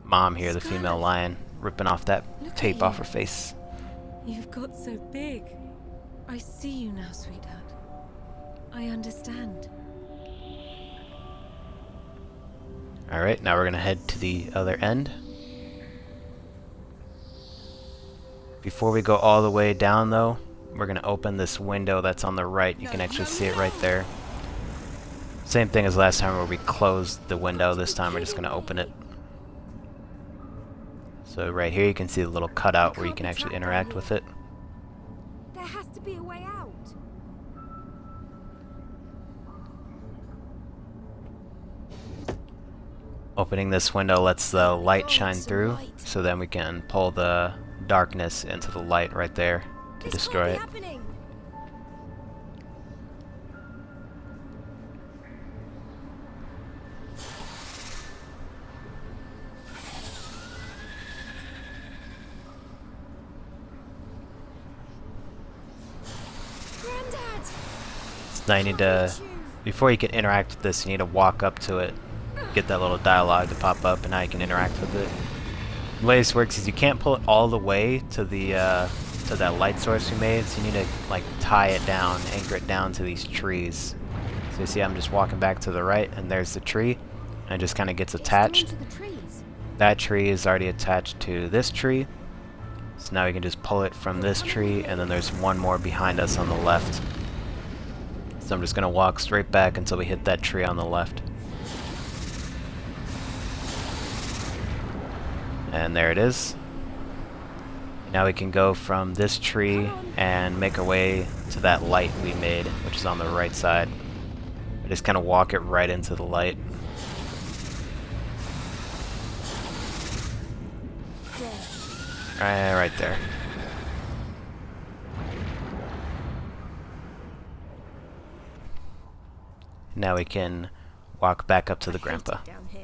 mom here, the female lion, ripping off that tape off her face. You've got so big. I see you now, sweetheart. I understand. Alright, now we're going to head to the other end. Before we go all the way down though, we're going to open this window that's on the right. You can actually see it right there. Same thing as last time where we closed the window. This time we're just going to open it. So right here you can see the little cutout where you can actually interact with it. There has to be a way out. Opening this window lets the light shine through, so then we can pull the darkness into the light right there to destroy it. So now you need to, before you can interact with this, you need to walk up to it, get that little dialogue to pop up, and now you can interact with it. The way this works is you can't pull it all the way to the to that light source you made, so you need to like tie it down, anchor it down to these trees. So you see I'm just walking back to the right, and there's the tree, and it just kind of gets attached. That tree is already attached to this tree, so now we can just pull it from this tree, and then there's one more behind us on the left. So I'm just going to walk straight back until we hit that tree on the left. And there it is. Now we can go from this tree and make our way to that light we made, which is on the right side. I just kind of walk it right into the light. Right there. Now we can walk back up to the grandpa. Down here.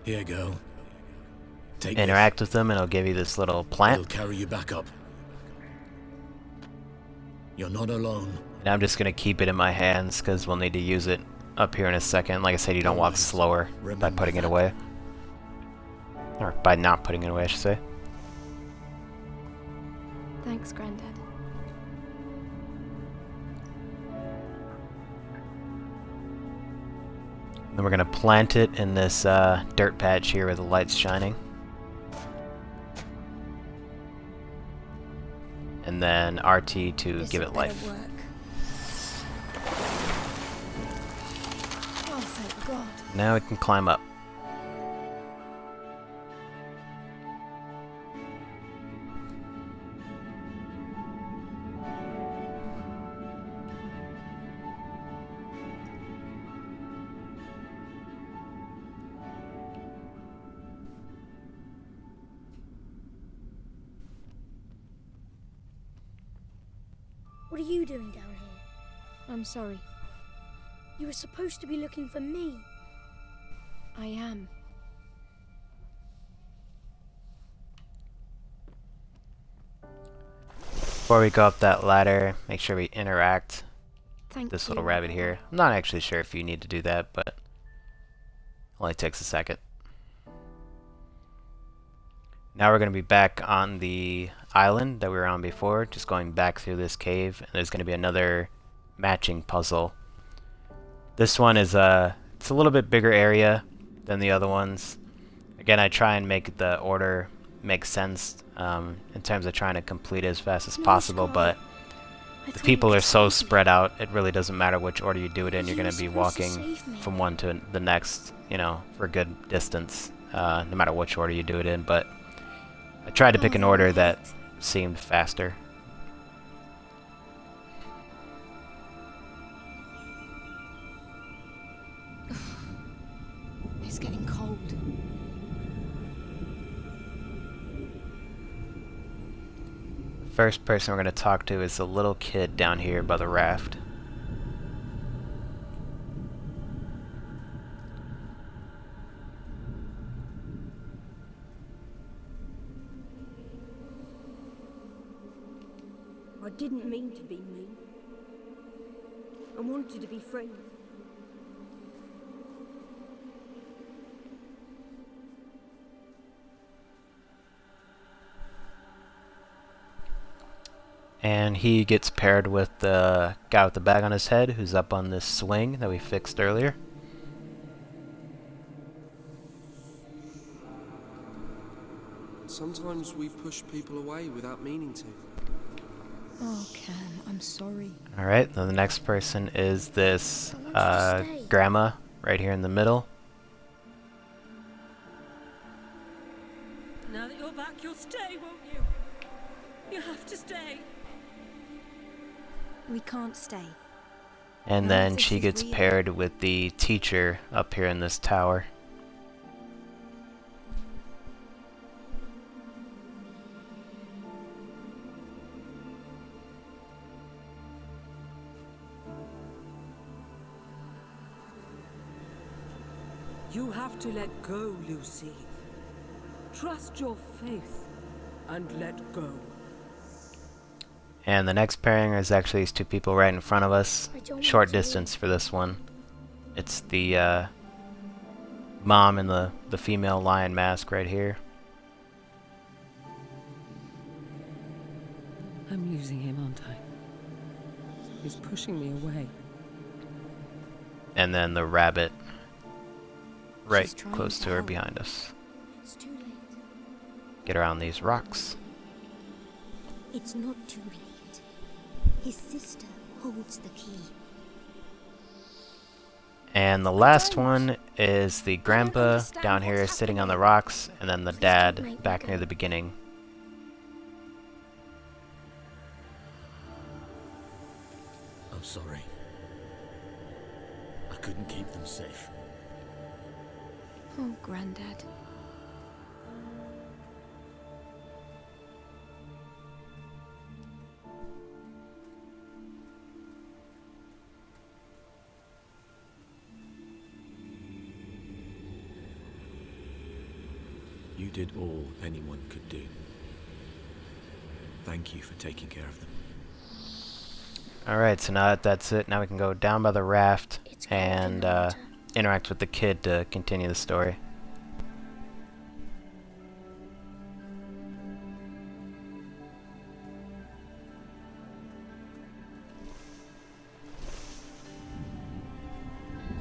Here you go. Take Interact with them and it'll give you this little this. plant. I'll carry you back up. You're not alone. And I'm just going to keep it in my hands because we'll need to use it up here in a second. Like I said, you don't walk slower by putting it away. Or by not putting it away, I should say. Thanks, Grandad. Then we're going to plant it in this dirt patch here where the light's shining. And then RT to give it life. Oh, thank God. Now we can climb up. What are you doing down here? I'm sorry. You were supposed to be looking for me. I am. Before we go up that ladder, make sure we interact Thank with this you. little rabbit here. I'm not actually sure if you need to do that, but it only takes a second. Now we're going to be back on the island that we were on before, just going back through this cave, and there's going to be another matching puzzle. This one is it's a little bit bigger area than the other ones. Again, I try and make the order make sense in terms of trying to complete it as fast as possible, but the people are so spread out, it really doesn't matter which order you do it in. You're going to be walking from one to the next, you know, for a good distance, no matter which order you do it in, but I tried to pick an order that seemed faster. It's getting cold. First person we're going to talk to is the little kid down here by the raft. I didn't mean to be mean. I wanted to be friends. And he gets paired with the guy with the bag on his head who's up on this swing that we fixed earlier. Sometimes we push people away without meaning to. Oh, Cam, I'm sorry. Alright, then the next person is this grandma right here in the middle. Now that you're back, you'll stay, won't you? You have to stay. We can't stay. And None of then this she is gets real. paired with the teacher up here in this tower. You have to let go, Lucy. Trust your faith and let go. And the next pairing is actually these two people right in front of us. Short distance for this one. It's the mom and the female lion mask right here. I'm losing him, aren't I? He's pushing me away. And then the rabbit right She's trying close to to her help. behind us. It's too late. Get around these rocks. It's not too late. His sister holds the key. And the last one is the grandpa understand down here what's sitting on the happening. rocks, and then the Please don't dad make me back go. near the beginning. I'm sorry. I couldn't keep them safe. Oh, Grandad. You did all anyone could do. Thank you for taking care of them. Alright, so now that that's it, now we can go down by the raft It's cold in and the water. interact with the kid to continue the story.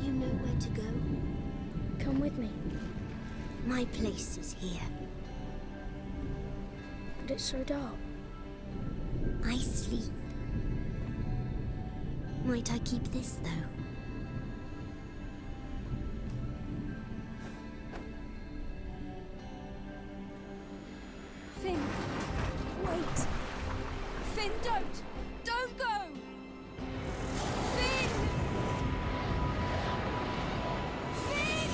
You know where to go? Come with me. My place is here. But it's so dark. I sleep. Might I keep this, though? Finn, wait. Finn, don't! Don't go! Finn! Finn!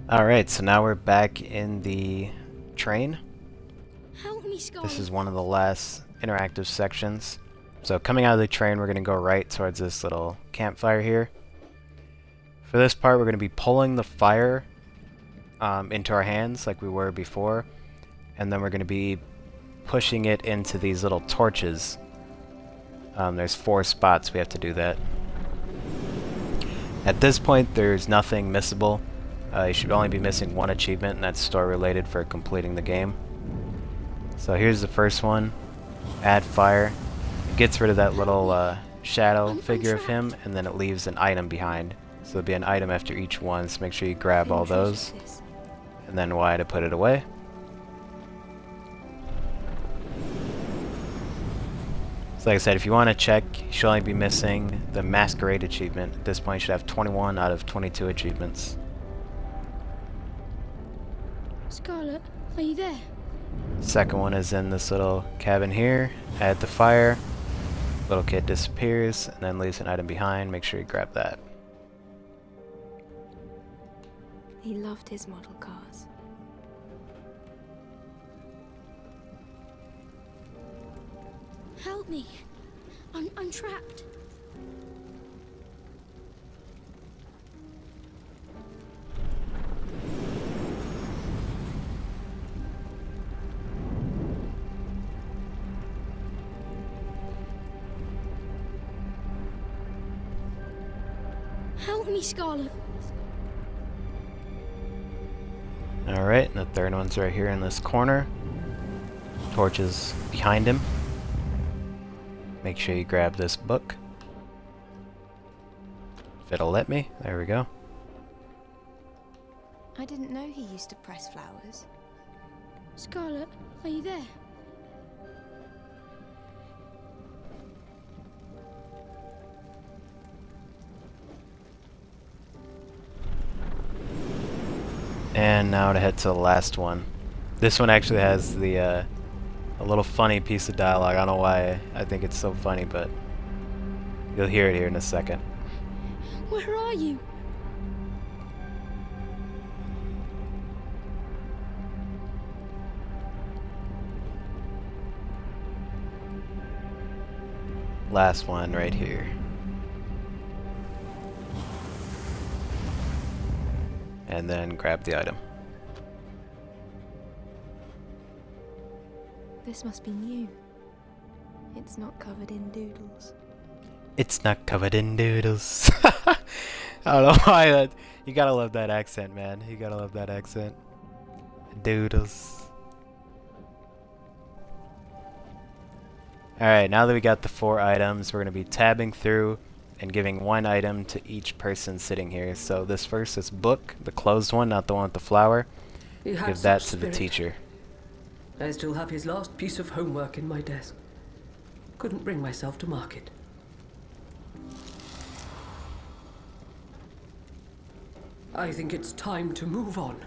Alright, so now we're back in the train. Help me, Scarlet. This is one of the last interactive sections. So coming out of the train, we're going to go right towards this little campfire here. For this part, we're going to be pulling the fire into our hands like we were before. And then we're going to be pushing it into these little torches. There's 4 spots we have to do that. At this point, there's nothing missable. You should only be missing 1 achievement, and that's store related for completing the game. So here's the first one. Add fire. It gets rid of that little shadow figure of him, and then it leaves an item behind. So there'll be an item after each one, so make sure you grab all those. And then Y to put it away. So like I said, if you want to check, you should only be missing the Masquerade achievement. At this point, you should have 21 out of 22 achievements. Scarlet, are you there? Second one is in this little cabin here. Add the fire. Little kid disappears and then leaves an item behind. Make sure you grab that. He loved his model cars. Help me. I'm trapped. Help me, Scarlet. Alright, and the third one's right here in this corner. Torches behind him. Make sure you grab this book. If it'll let me. There we go. I didn't know he used to press flowers. Scarlet, are you there? And now to head to the last one. This one actually has the a little funny piece of dialogue. I don't know why I think it's so funny, but you'll hear it here in a second. Where are you? Last one right here. And then grab the item. This must be new. It's not covered in doodles. It's not covered in doodles. I don't know why that. You gotta love that accent, man. You gotta love that accent. Doodles. Alright, now that we got the 4 items, we're gonna be tabbing through and giving 1 item to each person sitting here. So this first is book, the closed one, not the one with the flower. Give that to the teacher. I still have his last piece of homework in my desk. Couldn't bring myself to mark it. I think it's time to move on.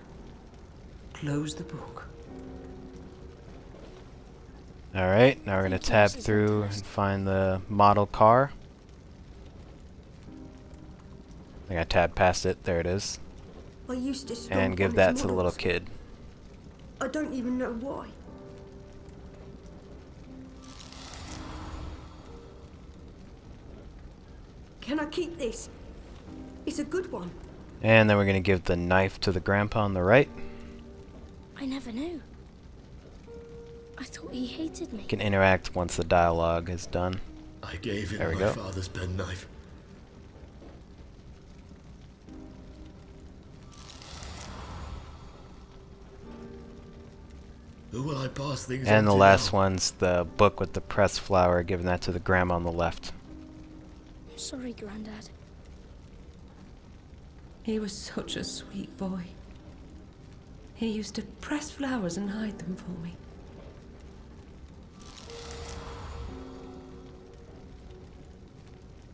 Close the book. Alright, now we're gonna tab through and find the model car. I think I tabbed past it. There it is. I used to stomp And give on that his to the little models. kid. I don't even know why. Can I keep this? It's a good one. And then we're gonna give the knife to the grandpa on the right. I never knew. I thought he hated me. You can interact once the dialogue is done. I gave him There we my go. father's penknife. Who will I pass things on And the to last now? one's the book with the pressed flower, giving that to the grandma on the left. I'm sorry, Grandad. He was such a sweet boy. He used to press flowers and hide them for me.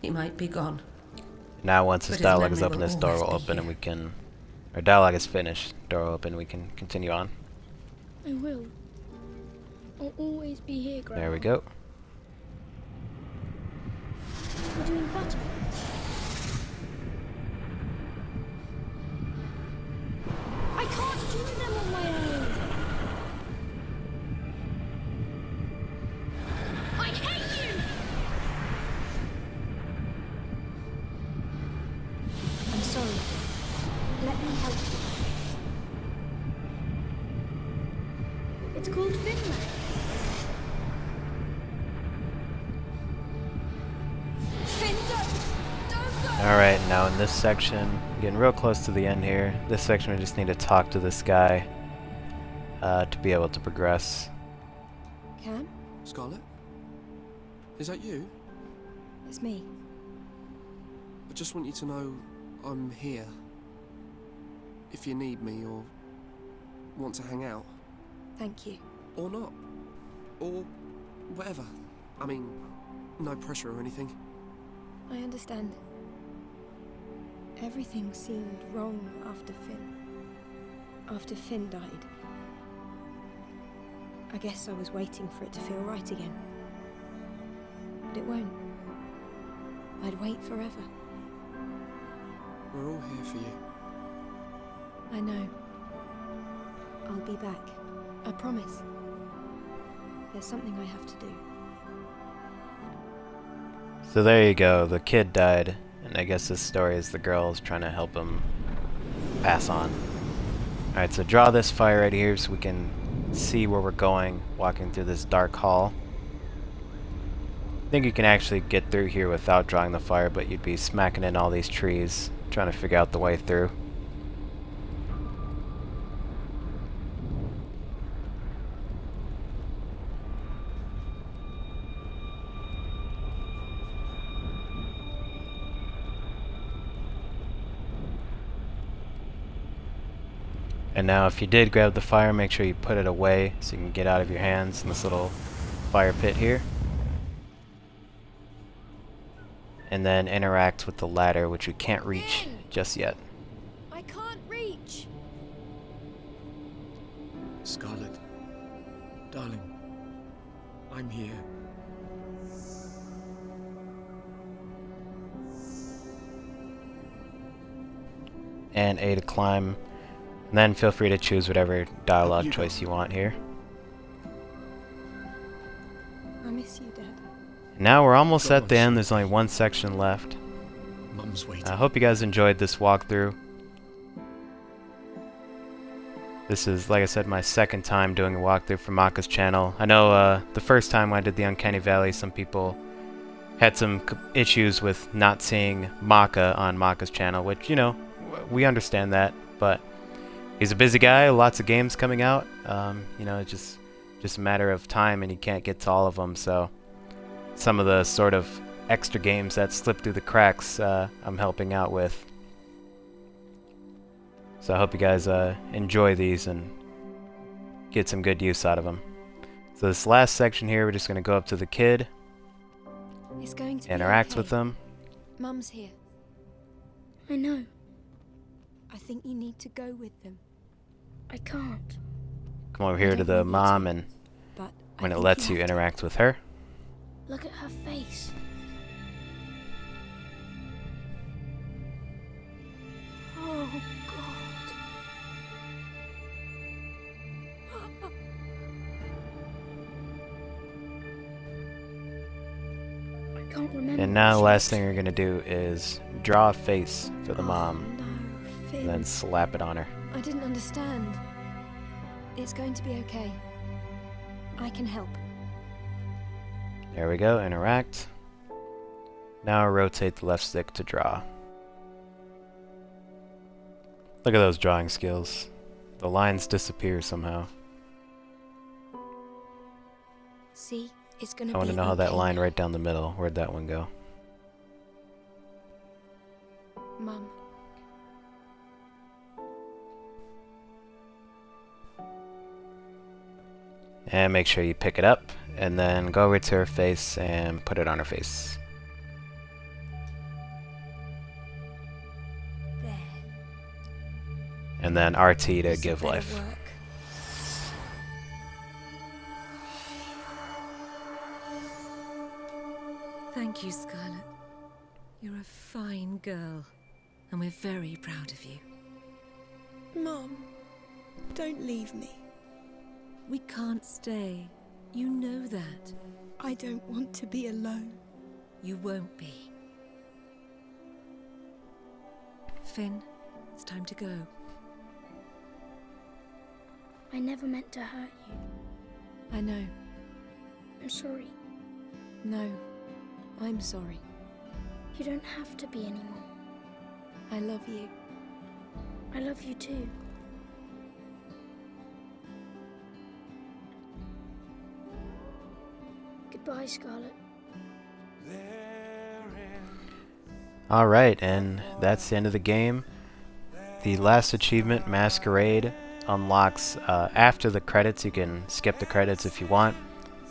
He might be gone. Now once But this his dialogue is memory open, will this door always will be open and here. we can... Our dialogue is finished. Door will open, we can continue on. I will. I'll always be here, Grandma. There we go. We're doing butterflies. Let me help you. It's called Finland. Finn, don't go! Alright, now in this section, getting real close to the end here. This section we just need to talk to this guy to be able to progress. Cam? Scarlet? Is that you? It's me. I just want you to know I'm here. If you need me or want to hang out. Thank you. Or not. Or whatever. I mean, no pressure or anything. I understand. Everything seemed wrong after Finn died. I guess I was waiting for it to feel right again. But it won't. I'd wait forever. We're all here for you. I know. I'll be back. I promise. There's something I have to do. So there you go, the kid died, and I guess this story is the girls trying to help him pass on. Alright, so draw this fire right here so we can see where we're going, walking through this dark hall. I think you can actually get through here without drawing the fire, but you'd be smacking in all these trees, trying to figure out the way through. And now if you did grab the fire, make sure you put it away so you can get out of your hands in this little fire pit here. And then interact with the ladder, which you can't reach just yet. I can't reach. Scarlet, darling, I'm here. And A to climb. And then feel free to choose whatever dialogue choice you want here. I miss you, Dad. Now we're almost at the end. There's only one section left. Mum's waiting. I hope you guys enjoyed this walkthrough. This is, like I said, my second time doing a walkthrough for Maka's channel. I know the first time when I did the Uncanny Valley, some people had some issues with not seeing Maka on Maka's channel, which, you know, we understand that, but he's a busy guy, lots of games coming out. You know, it's just a matter of time, and he can't get to all of them. So some of the sort of extra games that slip through the cracks, I'm helping out with. So I hope you guys enjoy these and get some good use out of them. So this last section here, we're just going to go up to the kid, It's going to interact be okay. with them. Mum's here. I know. I think you need to go with them. I can't. Come over here to the mom, and But when I it think lets you have to. interact with her. Look at her face. Oh, God. I can't remember. And now the what last she thing you're going to do is draw a face for the mom, No, Finn. and then slap it on her. I didn't understand. It's going to be okay. I can help. There we go, interact. Now rotate the left stick to draw. Look at those drawing skills. The lines disappear somehow. See, it's going to I be want to know how that okay line now. right down the middle, where'd that one go? Mum. And make sure you pick it up, and then go over to her face and put it on her face. There. And then RT to This give better life. work. Thank you, Scarlet. You're a fine girl, and we're very proud of you. Mum, don't leave me. We can't stay. You know that. I don't want to be alone. You won't be. Finn, it's time to go. I never meant to hurt you. I know. I'm sorry. No, I'm sorry. You don't have to be anymore. I love you. I love you too. Goodbye, Scarlet. Alright, and that's the end of the game. The last achievement, Masquerade, unlocks after the credits. You can skip the credits if you want.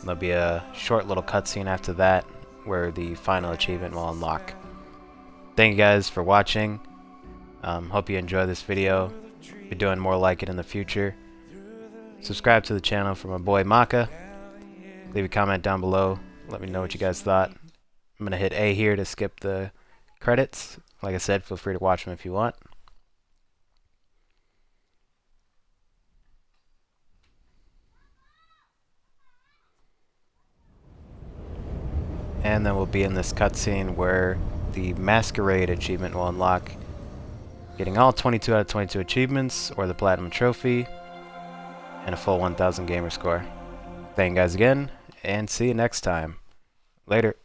There'll be a short little cutscene after that where the final achievement will unlock. Thank you guys for watching. Hope you enjoy this video. Be doing more like it in the future. Subscribe to the channel for my boy Maka. Leave a comment down below. Let me know what you guys thought. I'm going to hit A here to skip the credits. Like I said, feel free to watch them if you want. And then we'll be in this cutscene where the Masquerade achievement will unlock. Getting all 22 out of 22 achievements, or the Platinum Trophy, and a full 1000 gamer score. Thank you guys again, and see you next time. Later.